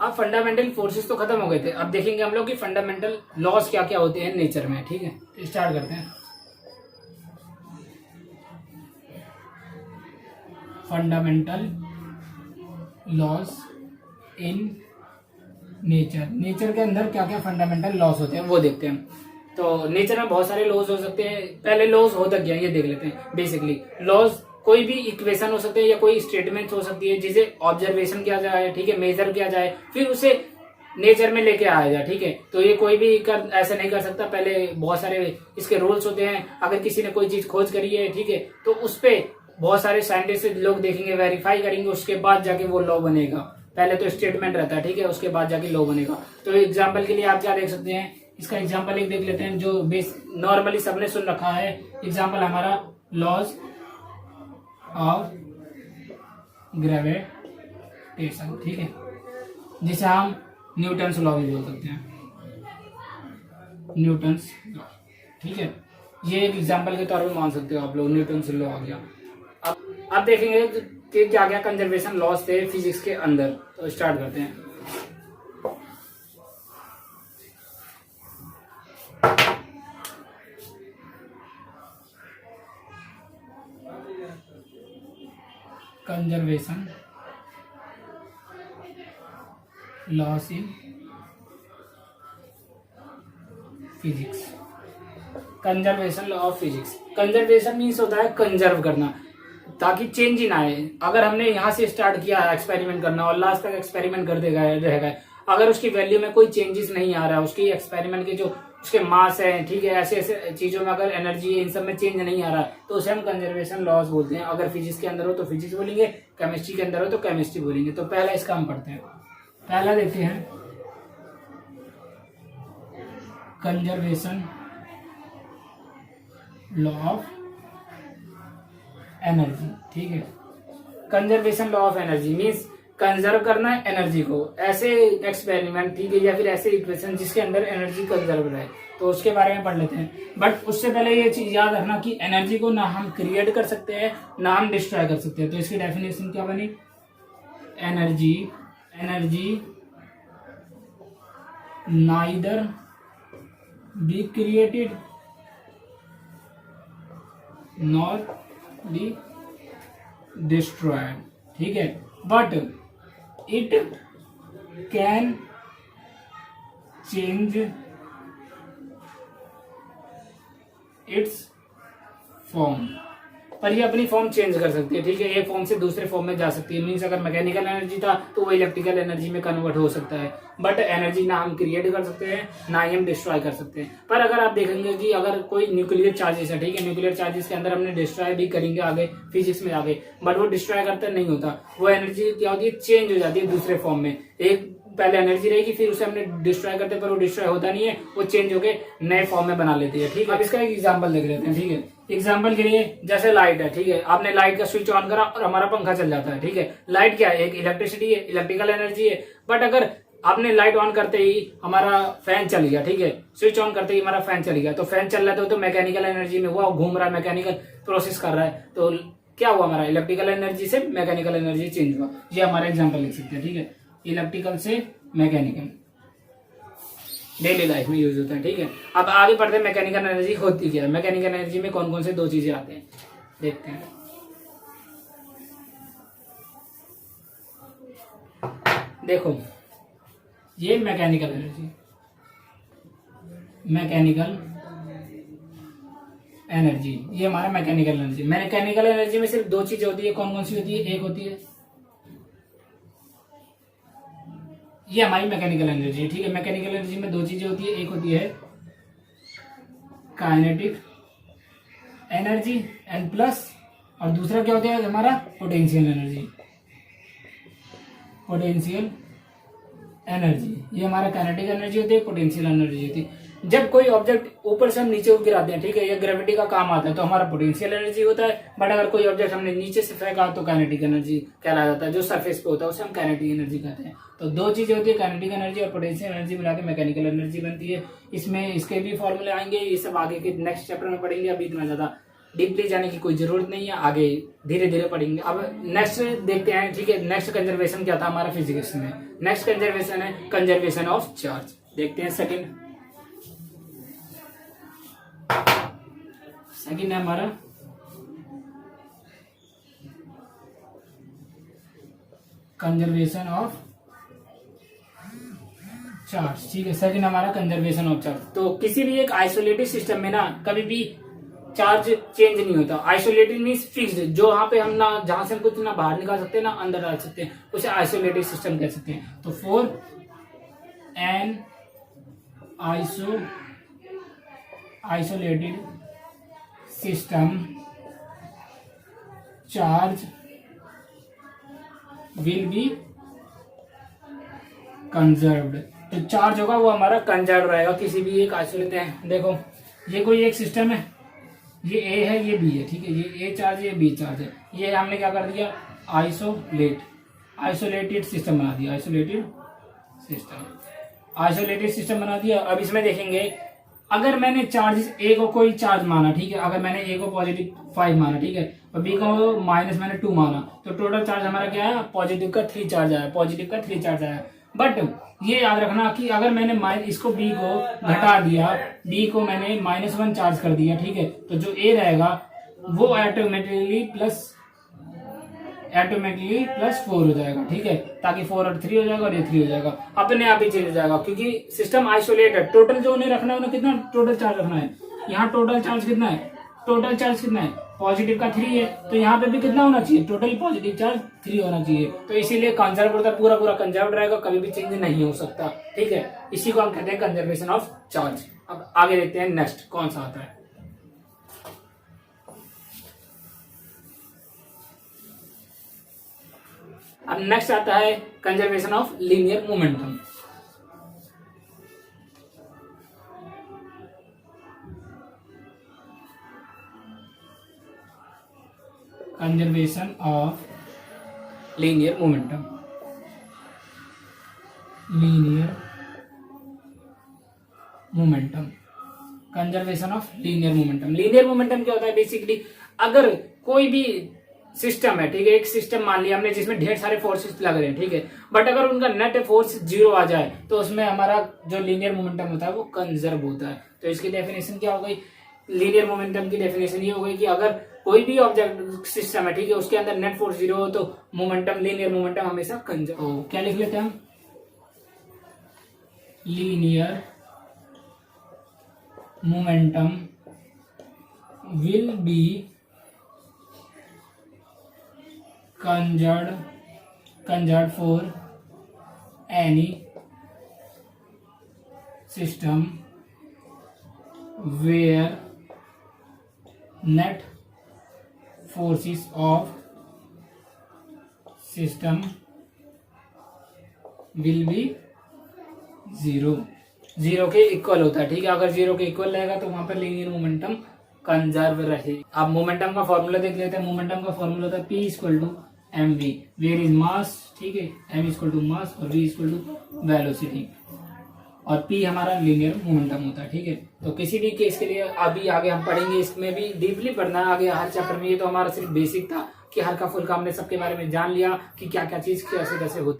अब fundamental forces तो खत्म हो गए थे, अब देखेंगे हम लोग कि फंडामेंटल लॉज क्या क्या होते हैं नेचर में। ठीक है, तो स्टार्ट करते हैं। Fundamental laws in nature, nature के अंदर क्या क्या फंडामेंटल लॉज होते हैं वो देखते हैं। तो नेचर में बहुत सारे लॉज हो सकते हैं। पहले लॉज होता क्या है ये देख लेते हैं। बेसिकली लॉज कोई भी इक्वेशन हो सकते हैं या कोई स्टेटमेंट हो सकती है जिसे ऑब्जर्वेशन किया जाए, ठीक है, मेजर किया जाए, फिर उसे नेचर में लेके आया जाए। ठीक है, तो ये कोई भी ऐसा नहीं कर सकता। पहले बहुत सारे इसके रूल्स होते हैं। अगर किसी ने कोई चीज खोज करी है, ठीक है, तो उस पे बहुत सारे साइंटिस्ट लोग देखेंगे, वेरीफाई करेंगे, उसके बाद जाके वो लॉ बनेगा। पहले तो स्टेटमेंट रहता है, ठीक है, उसके बाद जाके लॉ बनेगा। तो एग्जाम्पल के लिए आप क्या देख सकते हैं, इसका एग्जाम्पल एक देख लेते हैं जो बेस नॉर्मली सबने सुन रखा है। एग्जाम्पल हमारा लॉज ऑफ ग्रेविटेशन, ठीक है, जिसे हम न्यूटन्स लॉ भी बोल सकते हैं, न्यूटन्स लॉ। ठीक है, ये एक एग्जाम्पल के तौर पे मान सकते हो आप लोग, न्यूटन्स लॉ आ गया। अब देखेंगे कि क्या क्या कंजर्वेशन लॉस थे फिजिक्स के अंदर। तो स्टार्ट करते हैं। Conservation loss in physics. Conservation law of physics. Conservation means होता है कंजर्व करना, ताकि चेंज ही ना आए। अगर हमने यहाँ से स्टार्ट किया है एक्सपेरिमेंट करना और लास्ट तक एक्सपेरिमेंट करते गए रह गए, अगर उसकी वैल्यू में कोई चेंजेस नहीं आ रहा है, उसकी एक्सपेरिमेंट के जो उसके मास है, ठीक है, ऐसे ऐसे चीजों में अगर एनर्जी है, इन सब में चेंज नहीं आ रहा, तो उसे हम कंजर्वेशन लॉस बोलते हैं। अगर फिजिक्स के अंदर हो तो फिजिक्स बोलेंगे, केमिस्ट्री के अंदर हो तो केमिस्ट्री बोलेंगे। तो पहला इसका हम पढ़ते हैं। पहला देखते हैं कंजर्वेशन लॉ ऑफ एनर्जी। ठीक है, conservation law of energy means conserve करना है एनर्जी को। ऐसे एक्सपेरिमेंट, ठीक है, या फिर ऐसे इक्वेशन जिसके अंदर एनर्जी कंजर्व रहे, तो उसके बारे में पढ़ लेते हैं। बट उससे पहले ये चीज याद रखना कि एनर्जी को ना हम क्रिएट कर सकते हैं ना हम डिस्ट्रॉय कर सकते हैं। तो इसकी डेफिनेशन क्या बनी, energy neither be created not be destroyed. ठीक है, but it can change it's form. पर ये अपनी फॉर्म चेंज कर सकती है। ठीक है, एक फॉर्म से दूसरे फॉर्म में जा सकती है। मीन्स अगर मैकेनिकल एनर्जी था तो वो इलेक्ट्रिकल एनर्जी में कन्वर्ट हो सकता है। बट एनर्जी ना हम क्रिएट कर सकते हैं ना ही हम डिस्ट्रॉय कर सकते हैं। पर अगर आप देखेंगे कि अगर कोई न्यूक्लियर चार्जेस है, ठीक है, न्यूक्लियर चार्जेस के अंदर हमने डिस्ट्रॉय भी करेंगे आगे फिजिक्स में आगे, बट वो डिस्ट्रॉय करता नहीं होता। वो एनर्जी क्या होती है, चेंज हो जाती है दूसरे फॉर्म में। एक पहले एनर्जी रहेगी, फिर उसे हमने डिस्ट्रॉय करते, पर वो डिस्ट्रॉय होता नहीं है, वो चेंज होके नए फॉर्म में बना लेती है। ठीक है, अब इसका एक एग्जांपल देख लेते हैं। ठीक है, एग्जांपल के लिए जैसे लाइट है, ठीक है, आपने लाइट का स्विच ऑन करा और हमारा पंखा चल जाता है। ठीक है, लाइट क्या है, एक इलेक्ट्रिसिटी है, इलेक्ट्रिकल एनर्जी है। बट अगर आपने लाइट ऑन करते ही हमारा फैन चल गया, ठीक है, स्विच ऑन करते ही हमारा फैन चल गया, तो फैन चल रहा था तो मैकेनिकल एनर्जी में हुआ, घूम रहा है, मैकेनिकल प्रोसेस कर रहा है, तो क्या हुआ, हमारा इलेक्ट्रिकल एनर्जी से मैकेनिकल एनर्जी चेंज हुआ। ये हमारा एग्जाम्पल लिख सकते हैं। ठीक है, इलेक्ट्रिकल से मैकेनिकल डेली लाइफ में यूज होता है। ठीक है, अब आगे बढ़ते हैं मैकेनिकल एनर्जी होती क्या है। मैकेनिकल एनर्जी में कौन कौन से दो चीजें आते हैं देखते हैं। देखो, ये मैकेनिकल एनर्जी, ये हमारा मैकेनिकल एनर्जी। मैकेनिकल एनर्जी में सिर्फ दो चीजें होती है। कौन कौन सी होती है, एक होती है ये हमारी मैकेनिकल एनर्जी। ठीक है, मैकेनिकल एनर्जी में दो चीजें होती है, एक होती है काइनेटिक एनर्जी एंड प्लस, और दूसरा क्या होता है हमारा पोटेंशियल एनर्जी। पोटेंशियल एनर्जी ये हमारा काइनेटिक एनर्जी होती है, पोटेंशियल एनर्जी होती है। जब कोई ऑब्जेक्ट ऊपर से हम नीचे को गिराते हैं, ठीक है, ये ग्रेविटी का काम आता है, तो हमारा पोटेंशियल एनर्जी होता है। बट अगर कोई ऑब्जेक्ट हमने नीचे से फेंका तो काइनेटिक एनर्जी कहला जाता है। जो सरफेस पे होता है उसे हम काइनेटिक एनर्जी कहते हैं। तो दो चीजें होती है, काइनेटिक एनर्जी और पोटेंशियल एनर्जी मिला के मैकेनिकल एनर्जी बनती है। इसमें इसके भी फॉर्मूले आएंगे, ये सब आगे के नेक्स्ट चैप्टर में पढ़ेंगे, अभी इतना ज्यादा डीपली जाने की कोई जरूरत नहीं है, आगे धीरे धीरे पढ़ेंगे। अब नेक्स्ट देखते हैं, ठीक है। नेक्स्ट कंजर्वेशन क्या था हमारा फिजिक्स में? नेक्स्ट कंजर्वेशन है कंजर्वेशन ऑफ चार्ज। देखते हैं सेकंड है हमारा कंजर्वेशन ऑफ चार्ज, ठीक है। सेकंड हमारा कंजर्वेशन ऑफ चार्ज। तो किसी भी एक आइसोलेटेड सिस्टम में ना कभी भी चार्ज चेंज नहीं होता। आइसोलेटेड मीन्स फिक्स्ड, जो वहां पे हम ना जहां से हम कुछ ना बाहर निकाल सकते हैं ना अंदर डाल सकते हैं, उसे आइसोलेटेड सिस्टम कह सकते हैं। तो for an isolated system charge will be conserved. तो चार्ज होगा वो हमारा कंजर्व रहेगा किसी भी एक आइसोलेट है। देखो ये कोई एक सिस्टम है, ये ए है ये बी है, ठीक है। ये ए चार्ज है ये बी चार्ज है। ये हमने क्या कर दिया? आइसोलेटेड सिस्टम बना दिया। आइसोलेटेड सिस्टम बना दिया। अब इसमें देखेंगे अगर मैंने चार्ज ए को कोई चार्ज माना, ठीक है। अगर मैंने ए को पॉजिटिव 5 माना, ठीक है, और बी को माइनस मैंने 2 माना, तो टोटल चार्ज हमारा क्या है? पॉजिटिव का 3 चार्ज आया। बट ये याद रखना कि अगर मैंने इसको बी को घटा दिया, बी को मैंने -1 चार्ज कर दिया, ठीक है, तो जो ए रहेगा वो ऑटोमेटिकली प्लस 4 हो जाएगा, ठीक है। ताकि 4 और 3 हो जाएगा और ये 3 हो जाएगा, अपने आप ही चेंज हो जाएगा क्योंकि सिस्टम आइसोलेटेड। टोटल जो उन्हें रखना है उन्हें कितना टोटल चार्ज रखना है? यहाँ टोटल चार्ज कितना है? पॉजिटिव का 3 है, तो यहाँ पे भी कितना होना चाहिए? टोटल पॉजिटिव चार्ज 3 होना चाहिए। तो इसीलिए कंजर्व होता है, पूरा कंजर्व रहेगा, कभी भी चेंज नहीं हो सकता, ठीक है। इसी को हम कहते हैं कंजर्वेशन ऑफ चार्ज। अब आगे देखते हैं नेक्स्ट कौन सा आता है। अब नेक्स्ट आता है conservation of linear momentum. Conservation of linear momentum. Conservation of linear momentum. Linear momentum क्या होता है? बेसिकली अगर कोई भी सिस्टम है, ठीक है, एक सिस्टम मान लिया हमने जिसमें ढेर सारे फोर्सेस लग रहे हैं, ठीक है, बट अगर उनका नेट फोर्स 0 आ जाए तो उसमें हमारा जो लीनियर मोमेंटम होता है वो कंजर्व होता है। तो इसकी डेफिनेशन क्या हो गई? लीनियर मोमेंटम की डेफिनेशन ये हो गई कि अगर कोई भी ऑब्जेक्ट सिस्टम है, ठीक है, उसके अंदर नेट फोर्स 0 हो तो मोमेंटम, लीनियर मोमेंटम हमेशा कंजर्व हो। क्या लिख लेते हैं हम? Linear momentum will be conserved for any system where net forces of system will be 0 के इक्वल होता है, ठीक है। अगर 0 के इक्वल रहेगा तो वहां पर लीनियर मोमेंटम कंजर्व रहे। अब मोमेंटम का फॉर्मूला देख लेते हैं। मोमेंटम का फॉर्मूला होता है P = mv, where is mass, ठीक है, m = मास और v = वेलोसिटी, और p हमारा लीनियर मोमेंटम होता है, ठीक है। तो किसी भी केस के लिए अभी आगे हम पढ़ेंगे, इसमें भी डीपली पढ़ना है आगे हर चैप्टर में। ये तो हमारा सिर्फ बेसिक था कि हल्का फुल्का हमने सबके बारे में जान लिया कि क्या क्या चीज कैसे कैसे होती है।